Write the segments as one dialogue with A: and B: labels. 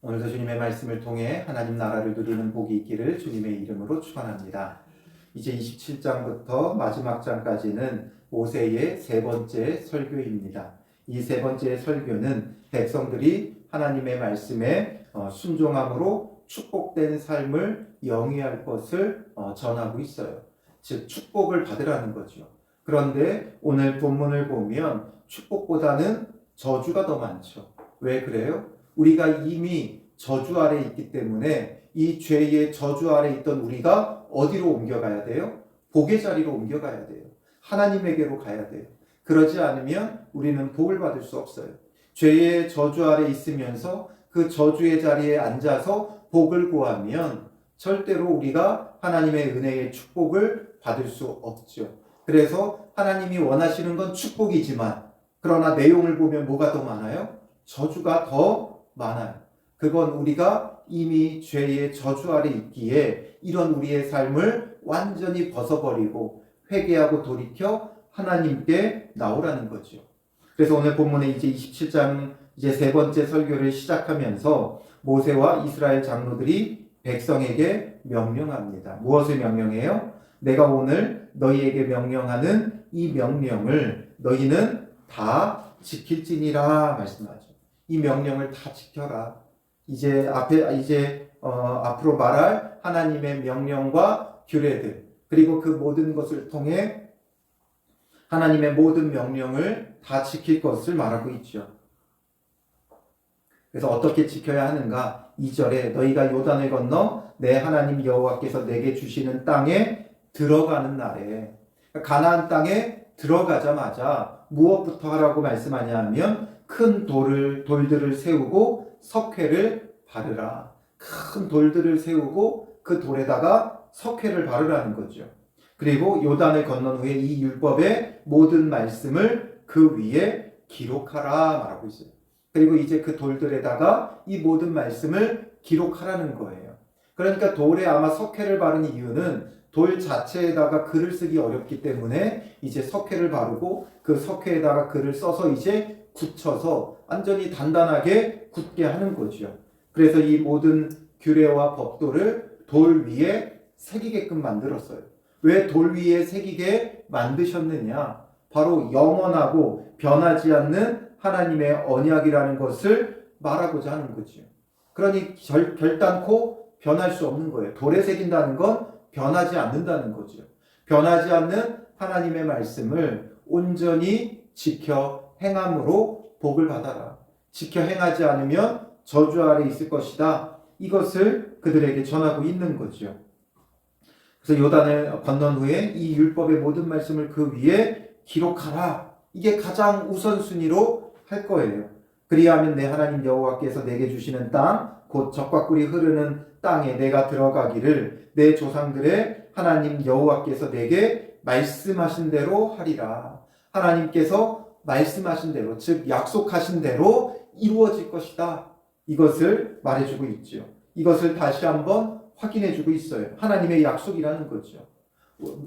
A: 오늘도 주님의 말씀을 통해 하나님 나라를 누리는 복이 있기를 주님의 이름으로 축원합니다. 이제 27장부터 마지막 장까지는 모세의 세 번째 설교입니다. 이 세 번째 설교는 백성들이 하나님의 말씀에 순종함으로 축복된 삶을 영위할 것을 전하고 있어요. 즉 축복을 받으라는 거죠. 그런데 오늘 본문을 보면 축복보다는 저주가 더 많죠. 왜 그래요? 우리가 이미 저주 아래 있기 때문에 이 죄의 저주 아래 있던 우리가 어디로 옮겨가야 돼요? 복의 자리로 옮겨가야 돼요. 하나님에게로 가야 돼요. 그러지 않으면 우리는 복을 받을 수 없어요. 죄의 저주 아래 있으면서 그 저주의 자리에 앉아서 복을 구하면 절대로 우리가 하나님의 은혜의 축복을 받을 수 없죠. 그래서 하나님이 원하시는 건 축복이지만 그러나 내용을 보면 뭐가 더 많아요? 저주가 더 많아요. 그건 우리가 이미 죄의 저주 아래 있기에 이런 우리의 삶을 완전히 벗어버리고 회개하고 돌이켜 하나님께 나오라는 거죠. 그래서 오늘 본문에 이제 27장 이제 세 번째 설교를 시작하면서 모세와 이스라엘 장로들이 백성에게 명령합니다. 무엇을 명령해요? 내가 오늘 너희에게 명령하는 이 명령을 너희는 다 지킬지니라 말씀하죠. 이 명령을 다 지켜라. 앞으로 말할 하나님의 명령과 규례들, 그리고 그 모든 것을 통해 하나님의 모든 명령을 다 지킬 것을 말하고 있죠. 그래서 어떻게 지켜야 하는가? 2절에 너희가 요단을 건너 내 하나님 여호와께서 내게 주시는 땅에 들어가는 날에, 가나안 땅에 들어가자마자 무엇부터 하라고 말씀하냐 하면 큰 돌들을 세우고 석회를 바르라. 큰 돌들을 세우고 그 돌에다가 석회를 바르라는 거죠. 그리고 요단을 건넌 후에 이 율법의 모든 말씀을 그 위에 기록하라 말하고 있어요. 그리고 이제 그 돌들에다가 이 모든 말씀을 기록하라는 거예요. 그러니까 돌에 아마 석회를 바른 이유는 돌 자체에다가 글을 쓰기 어렵기 때문에 이제 석회를 바르고 그 석회에다가 글을 써서 이제 굳혀서 완전히 단단하게 굳게 하는 거죠. 그래서 이 모든 규례와 법도를 돌 위에 새기게끔 만들었어요. 왜 돌 위에 새기게 만드셨느냐? 바로 영원하고 변하지 않는 하나님의 언약이라는 것을 말하고자 하는 거죠. 그러니 결단코 변할 수 없는 거예요. 돌에 새긴다는 건 변하지 않는다는 거죠. 변하지 않는 하나님의 말씀을 온전히 지켜 행함으로 복을 받아라. 지켜 행하지 않으면 저주 아래 있을 것이다. 이것을 그들에게 전하고 있는 거죠. 그래서 요단을 건넌 후에 이 율법의 모든 말씀을 그 위에 기록하라. 이게 가장 우선순위로 할 거예요. 그리하면 내 하나님 여호와께서 내게 주시는 땅, 곧 젖과 꿀이 흐르는 땅에 내가 들어가기를 내 조상들의 하나님 여호와께서 내게 말씀하신 대로 하리라. 하나님께서 말씀하신 대로, 즉 약속하신 대로 이루어질 것이다. 이것을 말해주고 있죠. 이것을 다시 한번 확인해주고 있어요. 하나님의 약속이라는 거죠.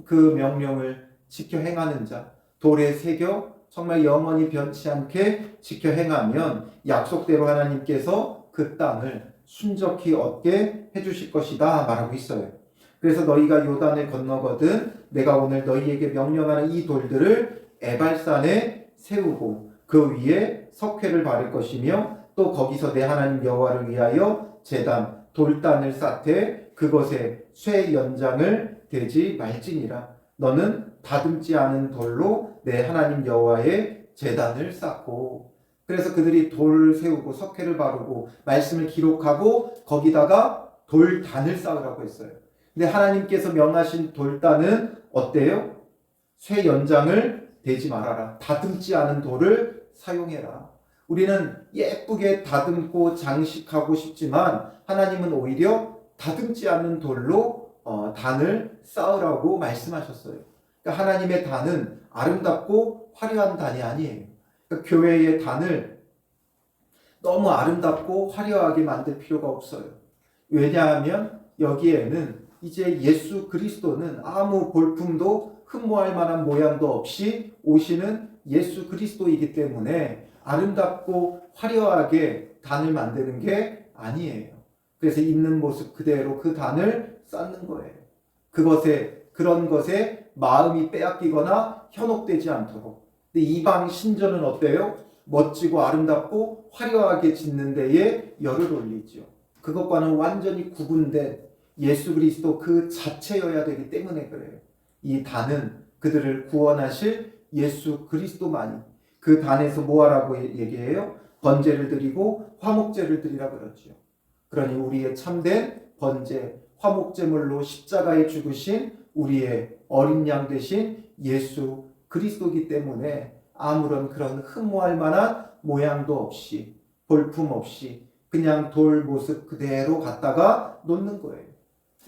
A: 그 명령을 지켜 행하는 자, 돌에 새겨 정말 영원히 변치 않게 지켜 행하면 약속대로 하나님께서 그 땅을 순적히 얻게 해주실 것이다 말하고 있어요. 그래서 너희가 요단을 건너거든 내가 오늘 너희에게 명령하는 이 돌들을 에발산에 세우고 그 위에 석회를 바를 것이며 또 거기서 내 하나님 여호와를 위하여 제단 돌단을 쌓되 그것에 쇠 연장을 대지 말지니라. 너는 다듬지 않은 돌로 내 하나님 여호와의 제단을 쌓고. 그래서 그들이 돌을 세우고 석회를 바르고 말씀을 기록하고 거기다가 돌단을 쌓으라고 했어요. 근데 하나님께서 명하신 돌단은 어때요? 쇠 연장을 대지 말아라. 다듬지 않은 돌을 사용해라. 우리는 예쁘게 다듬고 장식하고 싶지만 하나님은 오히려 다듬지 않는 돌로 단을 쌓으라고 말씀하셨어요. 그러니까 하나님의 단은 아름답고 화려한 단이 아니에요. 그러니까 교회의 단을 너무 아름답고 화려하게 만들 필요가 없어요. 왜냐하면 여기에는 이제 예수 그리스도는 아무 볼품도 흠모할 만한 모양도 없이 오시는 예수 그리스도이기 때문에 아름답고 화려하게 단을 만드는 게 아니에요. 그래서 있는 모습 그대로 그 단을 쌓는 거예요. 그런 것에 마음이 빼앗기거나 현혹되지 않도록. 근데 이방 신전은 어때요? 멋지고 아름답고 화려하게 짓는 데에 열을 올리죠. 그것과는 완전히 구분된 예수 그리스도 그 자체여야 되기 때문에 그래요. 이 단은 그들을 구원하실 예수 그리스도만이. 그 단에서 뭐하라고 얘기해요? 번제를 드리고 화목제를 드리라 그러죠. 그러니 우리의 참된 번제, 화목제물로 십자가에 죽으신 우리의 어린 양 되신 예수 그리스도이기 때문에 아무런 그런 흠모할 만한 모양도 없이 볼품 없이 그냥 돌 모습 그대로 갖다가 놓는 거예요.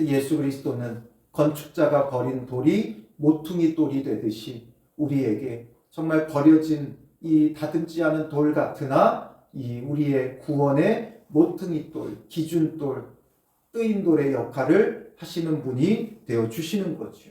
A: 예수 그리스도는 건축자가 버린 돌이 모퉁이 돌이 되듯이 우리에게 정말 버려진 이 다듬지 않은 돌 같으나 이 우리의 구원의 모퉁이 돌, 기준 돌, 뜨인 돌의 역할을 하시는 분이 되어 주시는 거죠.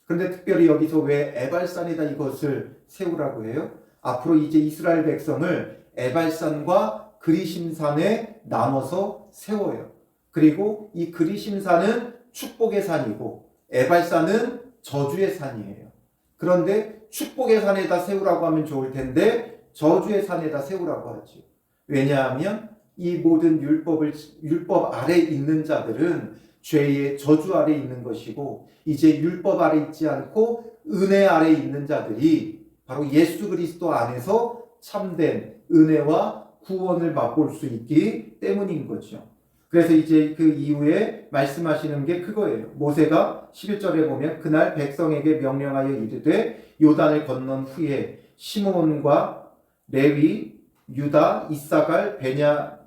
A: 그런데 특별히 여기서 왜 에발산에다 이것을 세우라고 해요? 앞으로 이제 이스라엘 백성을 에발산과 그리심산에 나눠서 세워요. 그리고 이 그리심산은 축복의 산이고 에발산은 저주의 산이에요. 그런데 축복의 산에다 세우라고 하면 좋을 텐데 저주의 산에다 세우라고 하죠. 왜냐하면 이 모든 율법 아래 있는 자들은 죄의 저주 아래 있는 것이고 이제 율법 아래 있지 않고 은혜 아래 있는 자들이 바로 예수 그리스도 안에서 참된 은혜와 구원을 맛볼 수 있기 때문인 거죠. 그래서 이제 그 이후에 말씀하시는 게 그거예요. 모세가 11절에 보면 그날 백성에게 명령하여 이르되 요단을 건넌 후에 시므온과 레위, 유다, 이사갈,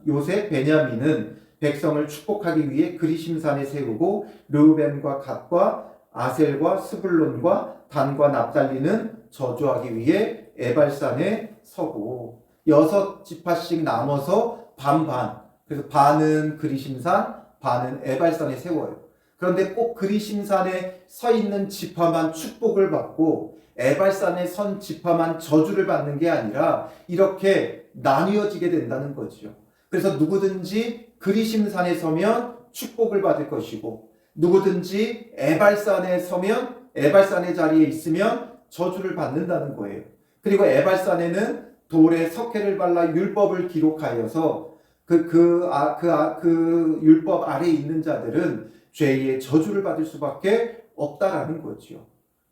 A: 요셉, 베냐민은 백성을 축복하기 위해 그리심산에 세우고 르우벤과 갓과 아셀과 스불론과 단과 납달리는 저주하기 위해 에발산에 서고 6지파씩 나눠서 반반, 그래서 반은 그리심산, 반은 에발산에 세워요. 그런데 꼭 그리심산에 서 있는 지파만 축복을 받고 에발산에 선 지파만 저주를 받는 게 아니라 이렇게 나뉘어지게 된다는 거죠. 그래서 누구든지 그리심산에 서면 축복을 받을 것이고 누구든지 에발산에 서면 에발산의 자리에 있으면 저주를 받는다는 거예요. 그리고 에발산에는 돌에 석회를 발라 율법을 기록하여서 그 율법 아래에 있는 자들은 죄의 저주를 받을 수밖에 없다라는 거죠.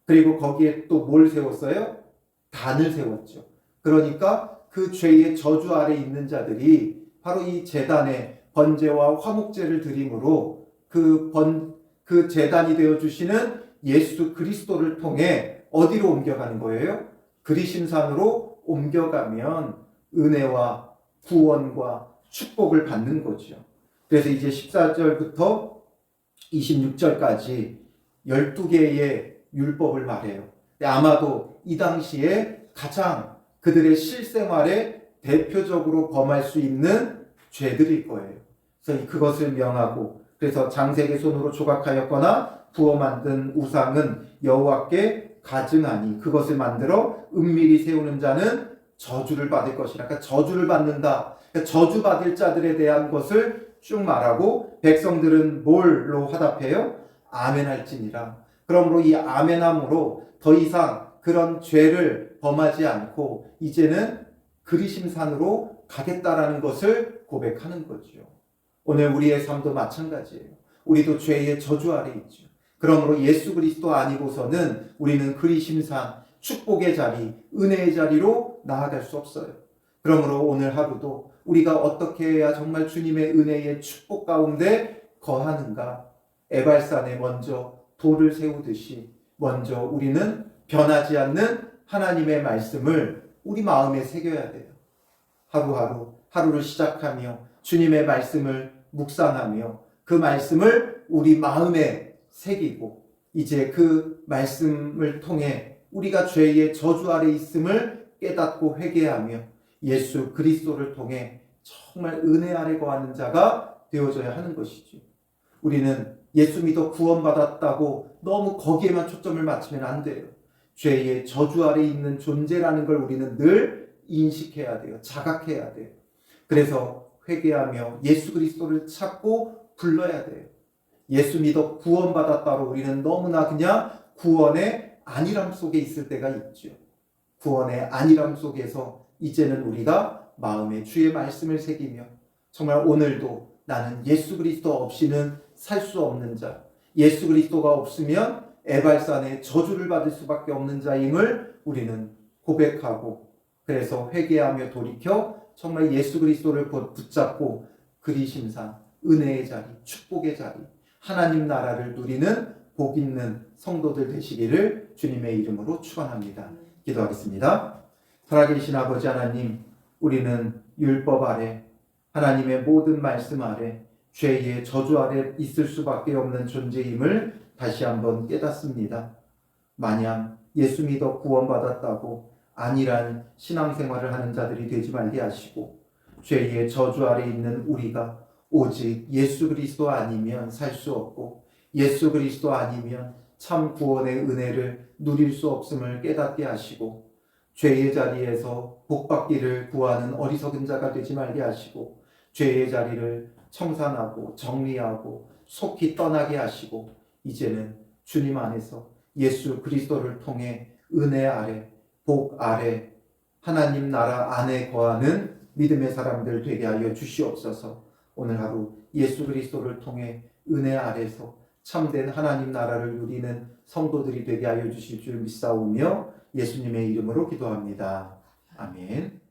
A: 그리고 거기에 또 뭘 세웠어요? 단을 세웠죠. 그러니까 그 죄의 저주 아래에 있는 자들이 바로 이 제단에 번제와 화목제를 드림으로 그 제단이 되어주시는 예수 그리스도를 통해 어디로 옮겨가는 거예요? 그리심산으로 옮겨가면 은혜와 구원과 축복을 받는 거죠. 그래서 이제 14절부터 26절까지 12개의 율법을 말해요. 아마도 이 당시에 가장 그들의 실생활에 대표적으로 범할 수 있는 죄들일 거예요. 그래서 그것을 명하고 그래서 장색의 손으로 조각하였거나 부어 만든 우상은 여호와께 가증하니 그것을 만들어 은밀히 세우는 자는 저주를 받을 것이라. 그러니까 저주를 받는다. 그러니까 저주받을 자들에 대한 것을 쭉 말하고 백성들은 뭘로 화답해요? 아멘할지니라. 그러므로 이 아멘함으로 더 이상 그런 죄를 범하지 않고 이제는 그리심산으로 가겠다라는 것을 고백하는 거죠. 오늘 우리의 삶도 마찬가지예요. 우리도 죄의 저주 아래 있죠. 그러므로 예수 그리스도 아니고서는 우리는 그리심산, 축복의 자리, 은혜의 자리로 나아갈 수 없어요. 그러므로 오늘 하루도 우리가 어떻게 해야 정말 주님의 은혜의 축복 가운데 거하는가? 에발산에 먼저 돌을 세우듯이 먼저 우리는 변하지 않는 하나님의 말씀을 우리 마음에 새겨야 돼요. 하루를 시작하며 주님의 말씀을 묵상하며 그 말씀을 우리 마음에 새기고 이제 그 말씀을 통해 우리가 죄의 저주 아래 있음을 깨닫고 회개하며 예수 그리스도를 통해 정말 은혜 아래 거하는 자가 되어져야 하는 것이죠. 우리는 예수 믿어 구원받았다고 너무 거기에만 초점을 맞추면 안 돼요. 죄의 저주 아래 있는 존재라는 걸 우리는 늘 인식해야 돼요. 자각해야 돼요. 그래서 회개하며 예수 그리스도를 찾고 불러야 돼요. 예수 믿어 구원받았다로 우리는 너무나 그냥 구원의 안일함 속에 있을 때가 있죠. 구원의 안일함 속에서 이제는 우리가 마음에 주의 말씀을 새기며 정말 오늘도 나는 예수 그리스도 없이는 살 수 없는 자, 예수 그리스도가 없으면 에발산의 저주를 받을 수밖에 없는 자임을 우리는 고백하고, 그래서 회개하며 돌이켜 정말 예수 그리스도를 붙잡고 그리심산, 은혜의 자리, 축복의 자리, 하나님 나라를 누리는 복 있는 성도들 되시기를 주님의 이름으로 축원합니다. 기도하겠습니다. 살아계신 아버지 하나님, 우리는 율법 아래, 하나님의 모든 말씀 아래, 죄의 저주 아래 있을 수밖에 없는 존재임을 다시 한번 깨닫습니다. 마냥 예수 믿어 구원받았다고 안일한 신앙생활을 하는 자들이 되지 말게 하시고, 죄의 저주 아래 있는 우리가 오직 예수 그리스도 아니면 살 수 없고 예수 그리스도 아니면 참 구원의 은혜를 누릴 수 없음을 깨닫게 하시고, 죄의 자리에서 복받기를 구하는 어리석은 자가 되지 말게 하시고, 죄의 자리를 청산하고 정리하고 속히 떠나게 하시고, 이제는 주님 안에서 예수 그리스도를 통해 은혜 아래, 복 아래, 하나님 나라 안에 거하는 믿음의 사람들 되게 하여 주시옵소서. 오늘 하루 예수 그리스도를 통해 은혜 아래서 참된 하나님 나라를 누리는 성도들이 되게 하여 주실 줄 믿사오며 예수님의 이름으로 기도합니다. 아멘.